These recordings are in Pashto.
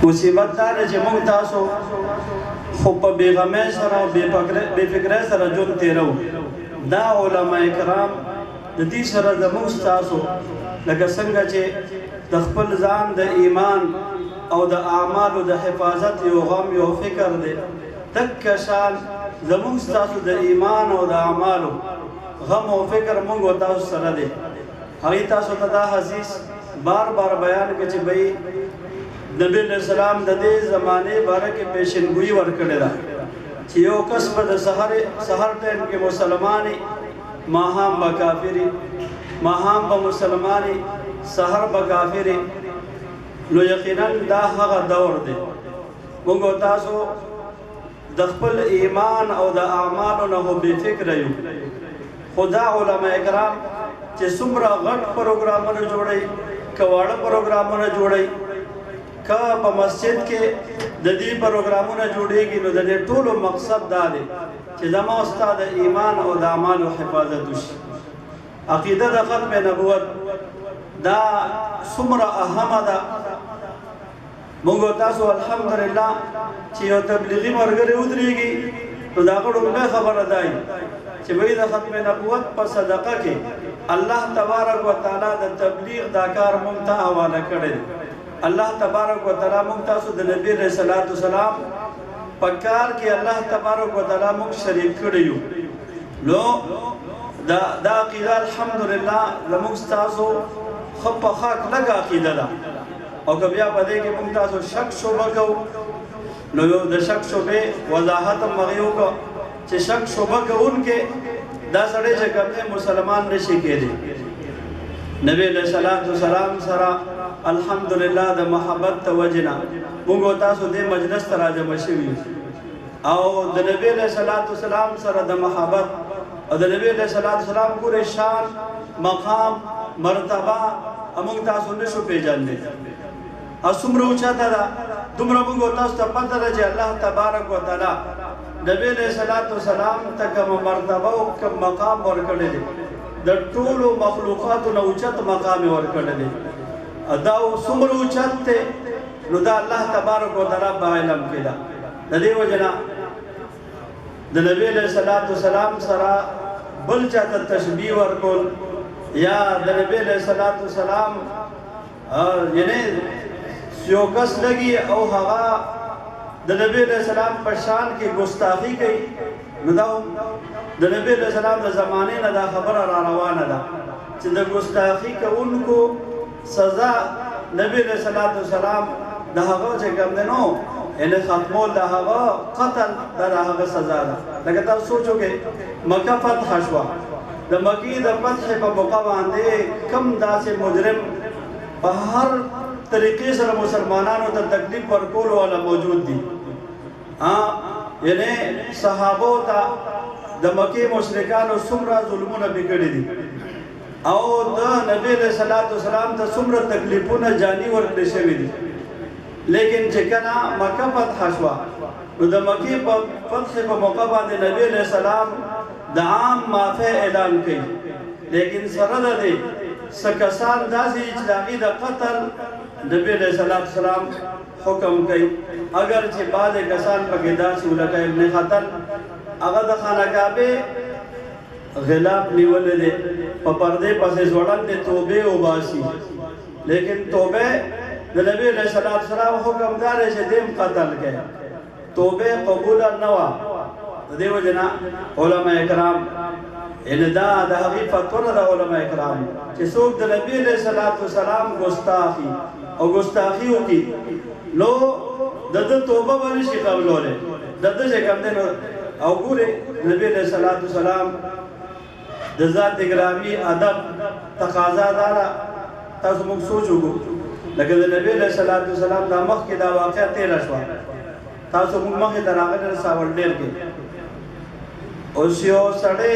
مصیبت دا ده چې موږ تاسو خو په بېغمۍ سره او بې فکرۍ سره ژوند تېرو. دا علما کرام د دې سره زموږ ستاسو لکه څنګه چې د خپل ځان د ایمان او د اعمالو د حفاظت یو غم یو فکر دی، دکه شان زموږ ستاسو د ایمان او د اعمالو غم او فکر موږ او تاسو سره دی. هغې تاسو ته دا حدیث بار بار بیان کړي چې بھئی نبی علیہ السلام د دې زمانې باره کې پیشنګویي ورکړې ده چې یو کس به د سحر ټایم کې مسلمانې ماښام به کافرې، ماښام به مسلمانې سحر به کافرې. نو یقینا دا هغه دور دی موږ او تاسو د خپل ایمان او د اعمالو نه خو بې فکره یو. خو دا علما کرام چې څومره غټ پروګرامونه جوړوي، که واړه پروګرامونه جوړوي، که په مسجد کې د دې پروګرامونه جوړېږي، نو د دې ټولو مقصد دا دی چې زما او ستا د ایمان او د اعمالو حفاظت وشي. عقیده د ختم نبوت دا څومره اهمه ده. موږ او تاسو الحمدلله چې یو تبلیغي ملګری ودرېږي، نو د هغه لومړۍ خبره دا وي چې بھئی د ختم نبوت په صدقه کې الله تبارک وتعالی د تبلیغ دا کار موږ ته حواله کړی. الله تبارک وتعالی موږ تاسو د نبی علیہ الصلوۃ والسلام په کار کې الله تبارک وتعالی موږ شریک کړی یو. نو دا عقیده الحمدلله زموږ ستاسو ښه په ښه کلکه عقیده ده. او که بیا په دې کې موږ تاسو شک شبهه کوو، نو یو د شک شبهې وضاحت هم هغې وکړو چې شک شبهه کوونکی دا سړی چې کوم دی مسلمان نشي کېدی. نبی علیہ الصلوۃ والسلام سره الحمدلله د محبت د وجې نه موږ او تاسو دې مجلس ته راجمع شوي یو، او د نبی علیہ الصلوۃ والسلام سره د محبت او د نبی علیہ الصلوۃ والسلام پورې شان مقام مرتبه موږ تاسو نشو پیژندلی. او څومره اوچته ده دومره موږ او تاسو ته پته ده چې الله تبارک وتعالی نبی علیہ الصلوۃ والسلام ته کومه مرتبه او کوم مقام ورکړی دی، د ټولو مخلوقاتو نه اوچت مقام یې ورکړی دی. دا څومره اوچت دی، نو دا الله تبارک وتعالی په علم کې ده. د دې وجې نه د نبی علیہ الصلوۃ والسلام سره بل چاته تشبیه ورکول یا د نبی علیہ الصلوۃ والسلام یعنی یو کس لګي او هغه د نبی علیہ السلام په شان کې ګستاخی کوي، نو دا د نبی علیہ السلام د زمانې نه دا خبره را روانه ده چې د ګستاخی کوونکو سزا نبی علیہ الصلوۃ والسلام د هغه چې کوم دی نو یعنې ختمول د هغه قتل دا د هغه سزا ده. لکه تاسو سوچو کې مکه فتح شوه، د مکې د فتح په موقع باندې کم داسې مجرم په هر طریقې سره مسلمانانو ته تکلیف ورکولو والا موجود دي. یعنی صحابو ته د مکې مشرکانو څومره ظلمونه پې کړي دي، او د نبی علیہ الصلوۃ والسلام ته څومره تکلیفونه جاني ورکړل شوي دي. لیکن چې کله مکه فتح شوه، نو د مکې په فتح په موقع باندې نبی علیہ السلام د عام معافی اعلان کوي. لیکن سره د دې څه کسان داسې چې د هغې د قتل نبی علیہ الصلوۃ والسلام حکم کوي. اگر چې بعضې کسان پکې داسې وو لکه ابن خطل، هغه د خانه کعبې غلاف نیولی دی، په پردې پسې ځوړند دی، توبې وباسي. لیکن توبې د نبی علیہ الصلوۃ والسلام حکم دا دی چې دیم قتل کوي، توبې قبوله نه وه. د دې وجې نه علما کرام یعنې دا د هغې فتوه ده د علما کرام چې څوک د نبی علیہ الصلوۃ والسلام ګستاخي او ګستاخي وکړي، نو د ده توبه به نشي قبلولی. د ده چې کوم دی نو او ګورې نبی علیہ الصلوۃ والسلام د ذات ګرامی ادب تقاضا دا ده. تاسو موږ سوچ وکړو لکه د نبی علیہ الصلوۃ والسلام دا مخکې دا واقعه تېره شوه، تاسو موږ مخکې ته راغلي ساولډیر کې. اوس یو سړی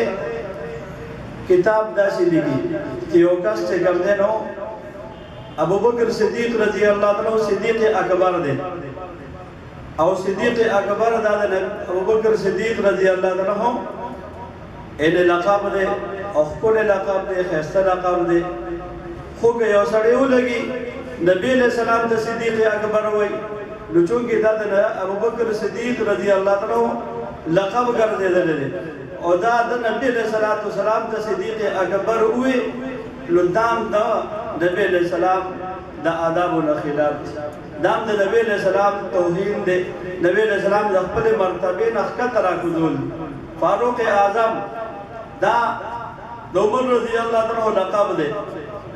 کتاب داسې لیکي چې یو کس چې کوم دی نو ابوبکر صدیق رضی الله عنه صدیق اکبر دی، او صدیق اکبر دا د ابوبکر صدیق رضی الله عنه یعنې لقب دی او ښکلی لقب دی، ښایسته لقب دی. خو که یو سړی ولګي نبی علیہ السلام ته صدیق اکبر وای نو چونکې دا د ابوبکر صدیق رضی الله تعالی لقب ګرځیدل دي او دا د نبی علیہ السلام ته صدیق اکبر وای نو دام دا نبی علیہ السلام د آداب او خلاف دام د نبی علیہ السلام توهین دی نبی علیہ السلام د خپل مرتبه نه ښکته راکوزول فاروق اعظم دا د عمر رضی الله تعالی لقب دی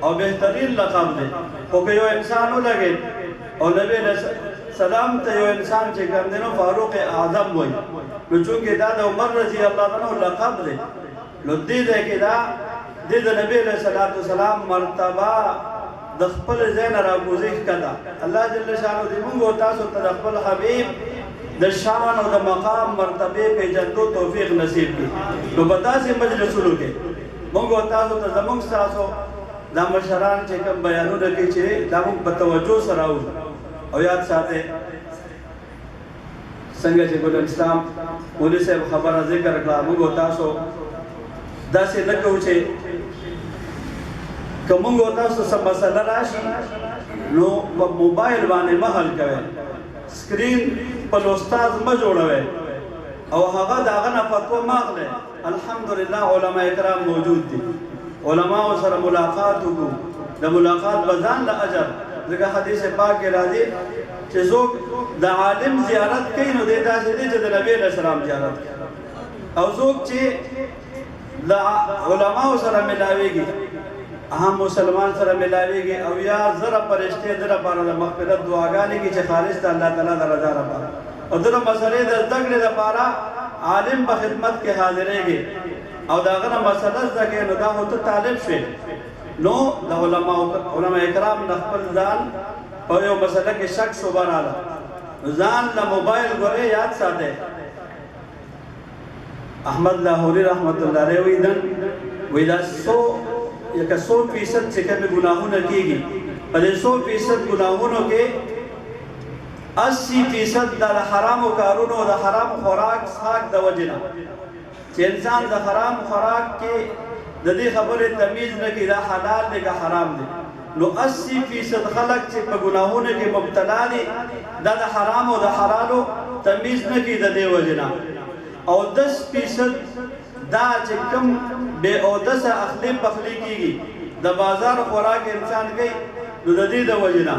او بهترین لقب دی خو که یو انسان ولګي او نبی علیہ السلام ته یو انسان چې کوم دی نو فاروق اعظم وایي نو چونکې دا د عمر رضی الله تعالی لقب دی نو دې دی کې دا د نبی علیہ السلام مرتبه د خپل ځای نه راکوزي ښکته الله جل شانه دې موږ او تاسو ته د خپل حبیب د شان او د مقام مرتبه پیژندو توفیق نصیب کړي نو په داسې مجلسونو کې موږ او تاسو ته زموږ تاسو دا مشران چې کوم بیانونه کوي چې دا موږ په توجه سره او یاد ساتئ څنګه چې ګل اسلام مولوي صاحب خبره ذکر کړه موږ او تاسو داسې نه کوو چې که موږ او تاسو څه مسله راشي نو په موبایل باندې مه حل کوئ سکرین خپل استاد مه جوړوئ او هغه د هغه نه فتوا مه اخلئ الحمدلله علما کرام موجود دي علماء سره ملاقات وکړو د ملاقات به ځان له اجر ځکه حدیث پاک کې راځي چې څوک د عالم زیارت کوي نو دی داسې دی چې د نبی علیہ السلام زیارت کوي او څوک چې د علماء سره ملاویږي اهم مسلمان سره ملاویږي او یا زره پرشته در لپاره د مغفرت دعاګانې کې چې خالص د الله تعالی د رضا لپاره او د مسلې د زده کړې لپاره عالم په خدمت کې حاضرېږي او دا غنه مسله زکه نو دا هوته طالب شي نو د علماء کرام د خپل ځان په یو مسله کې شک شوبراله ځان له موبایل غره یاد ساته احمد لاهوري رحمت الله علیه ویدن ویدا 100% چې کوم ګناهونه کیږي په دې 100% ګناهونو کې 80% د حرامو کارونو او د حرام خوراک څخه د وجنه چې انسان د حرام خوراک کې د دې خبرې تمیز نه کوي دا حلال دی که حرام دی نو 80% خلک چې په ګناهونو کې مبتلا دي دا د حرام او د حلالو تمیز نه کوي د دې وجنه او 10% دا چې کوم بے اودسه اخلی پخلی کیږي د بازار خوراک انسان کوي نو د دې د وجنه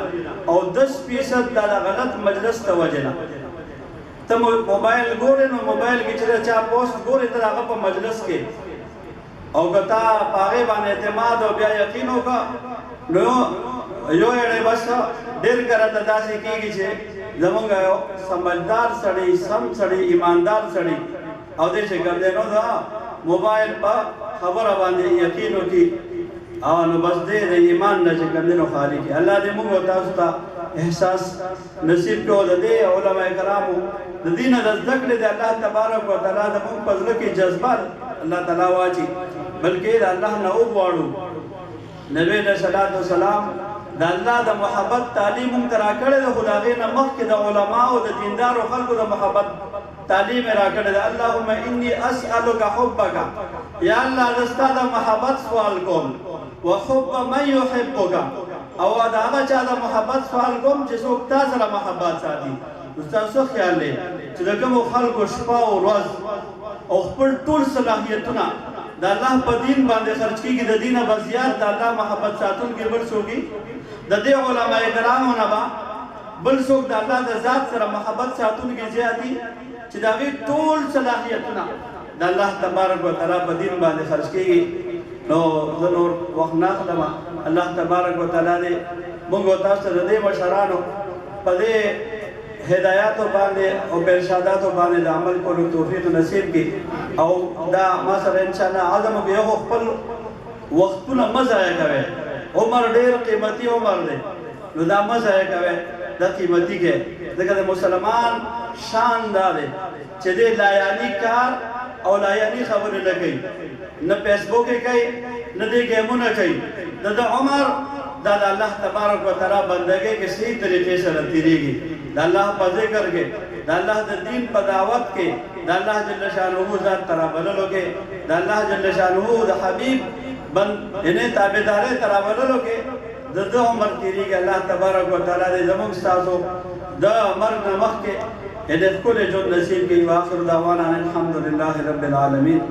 او 10% دا غلط مجلس ته وجنه ته موبایل ګورې نو موبایل کې چې چا پوسټ ګورې ته هغه په مجلس کې او کتا پاغه باندې اعتماد او بیا یقین وکا نو یو اړې بس ډېر کرته داسې کیږي چې زمونږ یو سمجھدار سړی سم سړی ایماندار سړی او دې چې ګرځي نو دا موبایل په خبره باندې یقین وکي او نو بس دې د ایمان نه چې ګرځي نو خالی کی الله دې موږ تاسو ته احساس نصیب کړو د دې علماء کرامو د دین د ذکر د الله تبارک و تعالی د موږ په ځل کې جذبه الله تعالی واچي بلکې الله نه وغواړو نبی رسول الله سلام د الله د محبت تعلیم تر راکړه د خدای نه مخکې د علما او د دیندارو خلکو د محبت تعلیم راکړه اللهم انی اسالک حبک یا الله رستا د محبت سوال کوم وحب من يحبک او دا هغه چا د محبت سوال کوم چې څوک تاسو سره محبت ساتي تاسو خیال لرئ چې د کوم خلکو شپه او ورځ او خپل ټول صلاحیتونه د الله په دین باندې خرج کیږي د دینه بزیات د الله محبت ساتونکي بل څوک د دې علماء کرامو نه بل څوک د الله د ذات سره محبت ساتونکي زیاتی چې دا وی ټول صلاحیتونه د الله تبارک وتعالى په دین باندې خرج کیږي نو زنور وخت نه خدمه الله تبارک وتعالى دې موږ تاسو د دې مشرانو په دې هدایاتو باندې او ارشاداتو باندې د عمل کولو توفیق نصیب کړي او دا ما سره ان شاء الله اعظم یو خپل وختونه مزه کوي عمر ډیر قیمتي عمر دی نو دا مزه کوي د قیمتي کې دغه مسلمان شان دار چې دې لایانی کار او لایانی خبره نه کوي نه فیسبوک کوي نه دې گیمونه کوي د عمر دا الله تبارک وتعالى بندګۍ کې صحیح طریقې سره تیریږي د الله په ذکر کې د الله د دین په دعوت کې د الله جل شانه ذات ترابللو کې د الله جل شانه د حبیب بند انې تابعدارې ترابللو کې د عمر تیریږي الله تبارک وتعالی دې زموږ ستاسو د مرګ نه مخکې دې ښکلی ژوند نصیب کړي. واخر دعوانا الحمد لله رب العالمین.